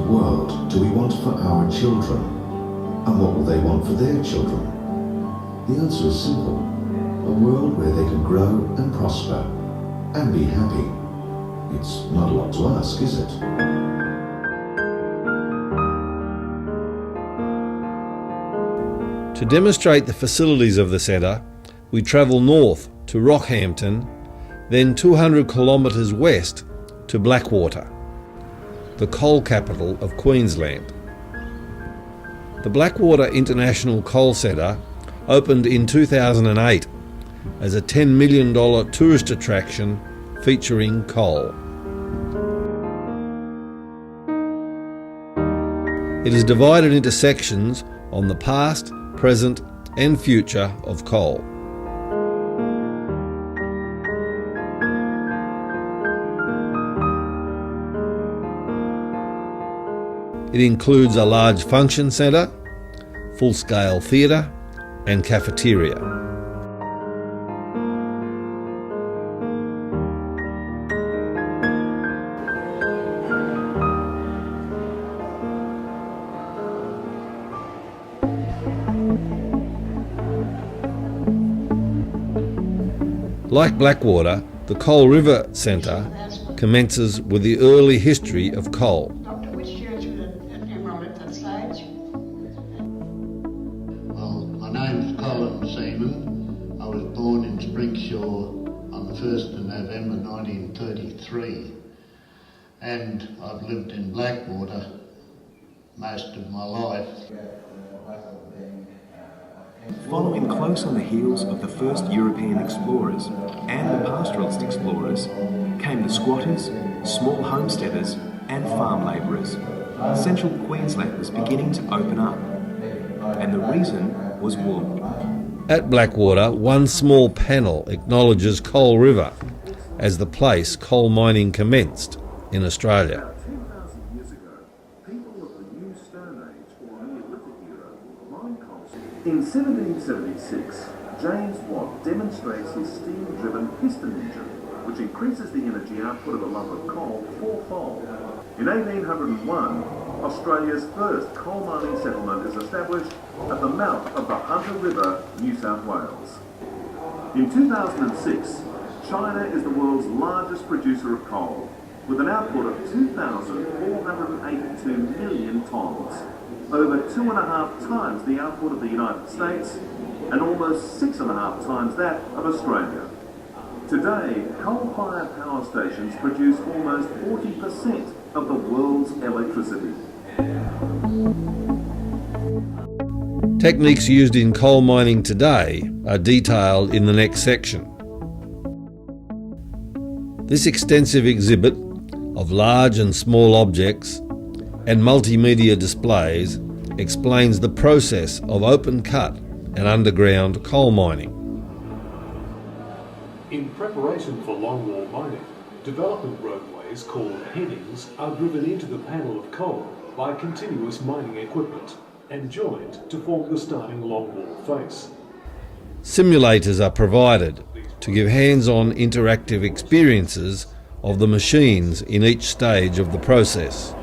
world do we want for our children? And what will they want for their children? The answer is simple. A world where they can grow and prosper and be happy. It's not a lot to ask, is it? To demonstrate the facilities of the centre, we travel north to Rockhampton, then 200 kilometres west to Blackwater, the coal capital of Queensland. The Blackwater International Coal Centre opened in 2008 as a $10 million tourist attraction featuring coal. It is divided into sections on the past, present and future of coal. It includes a large function centre, full-scale theatre and cafeteria. Like Blackwater, the Coal River Centre commences with the early history of coal. Well, my name's Colin Seaman. I was born in Springshaw on the 1st of November 1933, and I've lived in Blackwater most of my life. Following close on the heels of the first European explorers and the pastoralist explorers came the squatters, small homesteaders and farm labourers. Central Queensland was beginning to open up, and the reason was wool. At Blackwater, one small panel acknowledges Coal River as the place coal mining commenced in Australia. In 1776, James Watt demonstrates his steam-driven piston engine, which increases the energy output of a lump of coal fourfold. In 1801, Australia's first coal mining settlement is established at the mouth of the Hunter River, New South Wales. In 2006, China is the world's largest producer of coal, with an output of 2,482 million tonnes. Over 2.5 times the output of the United States and almost 6.5 times that of Australia. Today, coal-fired power stations produce almost 40% of the world's electricity. Techniques used in coal mining today are detailed in the next section. This extensive exhibit of large and small objects and multimedia displays explains the process of open cut and underground coal mining. In preparation for longwall mining, development roadways called headings are driven into the panel of coal by continuous mining equipment and joined to form the starting longwall face. Simulators are provided to give hands-on interactive experiences of the machines in each stage of the process.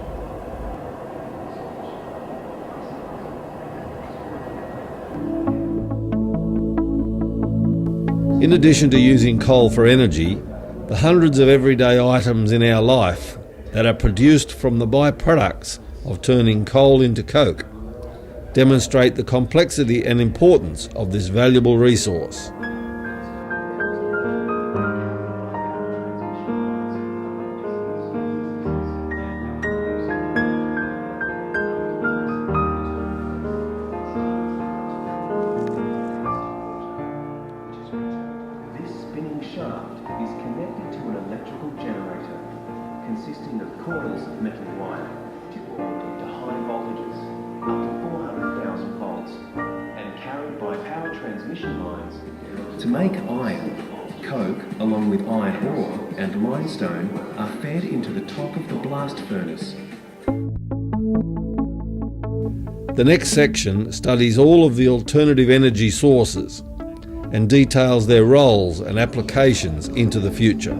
In addition to using coal for energy, the hundreds of everyday items in our life that are produced from the byproducts of turning coal into coke demonstrate the complexity and importance of this valuable resource. Shaft is connected to an electrical generator consisting of coils of metal wire tipped to high voltages up to 400,000 volts and carried by power transmission lines. To make iron, coke along with iron ore and limestone are fed into the top of the blast furnace. The next section studies all of the alternative energy sources and details their roles and applications into the future.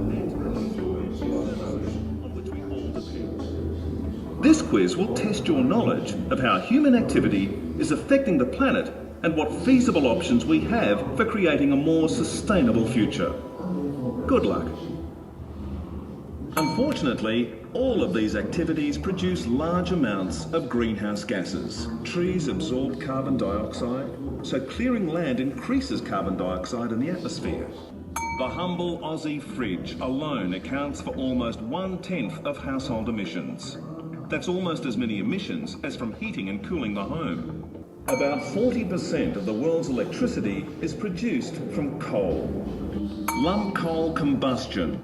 This quiz will test your knowledge of how human activity is affecting the planet and what feasible options we have for creating a more sustainable future. Good luck. Unfortunately, all of these activities produce large amounts of greenhouse gases. Trees absorb carbon dioxide, so clearing land increases carbon dioxide in the atmosphere. The humble Aussie fridge alone accounts for almost 1/10 of household emissions. That's almost as many emissions as from heating and cooling the home. About 40% of the world's electricity is produced from coal. Lump coal combustion.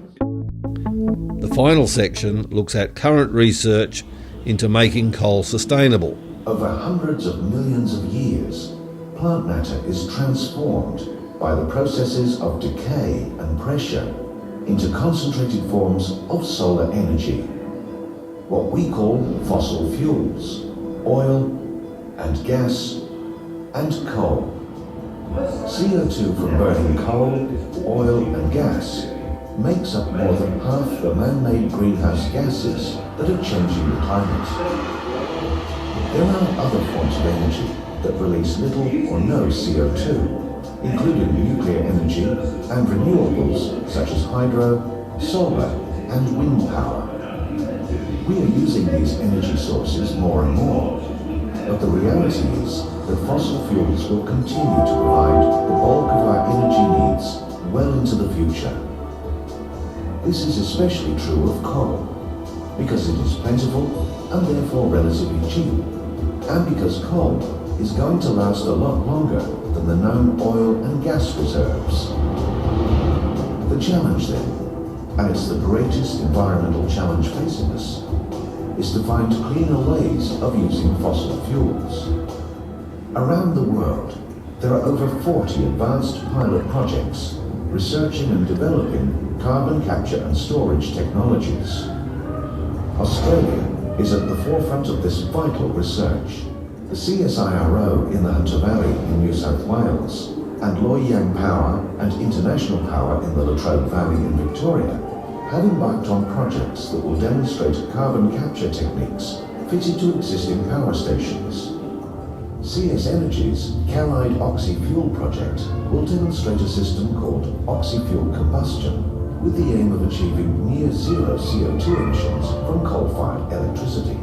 The final section looks at current research into making coal sustainable. Over hundreds of millions of years, plant matter is transformed by the processes of decay and pressure into concentrated forms of solar energy, what we call fossil fuels, oil and gas and coal. CO2 from burning coal, oil and gas makes up more than half the man-made greenhouse gases that are changing the climate. There are other forms of energy that release little or no CO2, including nuclear energy and renewables such as hydro, solar and wind power. We are using these energy sources more and more, but the reality is that fossil fuels will continue to provide the bulk of our energy needs well into the future. This is especially true of coal, because it is plentiful and therefore relatively cheap, and because coal is going to last a lot longer than the known oil and gas reserves. The challenge then, and it's the greatest environmental challenge facing us, is to find cleaner ways of using fossil fuels. Around the world, there are over 40 advanced pilot projects researching and developing carbon capture and storage technologies. Australia is at the forefront of this vital research. The CSIRO in the Hunter Valley in New South Wales and Loy Yang Power and International Power in the Latrobe Valley in Victoria have embarked on projects that will demonstrate carbon capture techniques fitted to existing power stations. CS Energy's Callide Oxy-Fuel project will demonstrate a system called oxy-fuel combustion with the aim of achieving near-zero CO2 emissions from coal-fired electricity.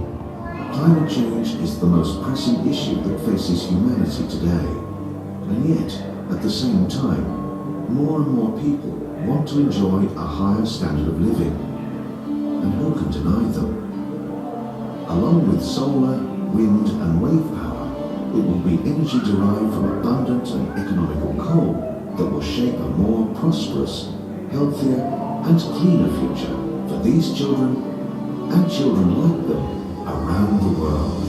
Climate change is the most pressing issue that faces humanity today, and yet, at the same time, more and more people want to enjoy a higher standard of living, and who can deny them? Along with solar, wind and wave power, it will be energy derived from abundant and economical coal that will shape a more prosperous, healthier and cleaner future for these children and children like them around the world.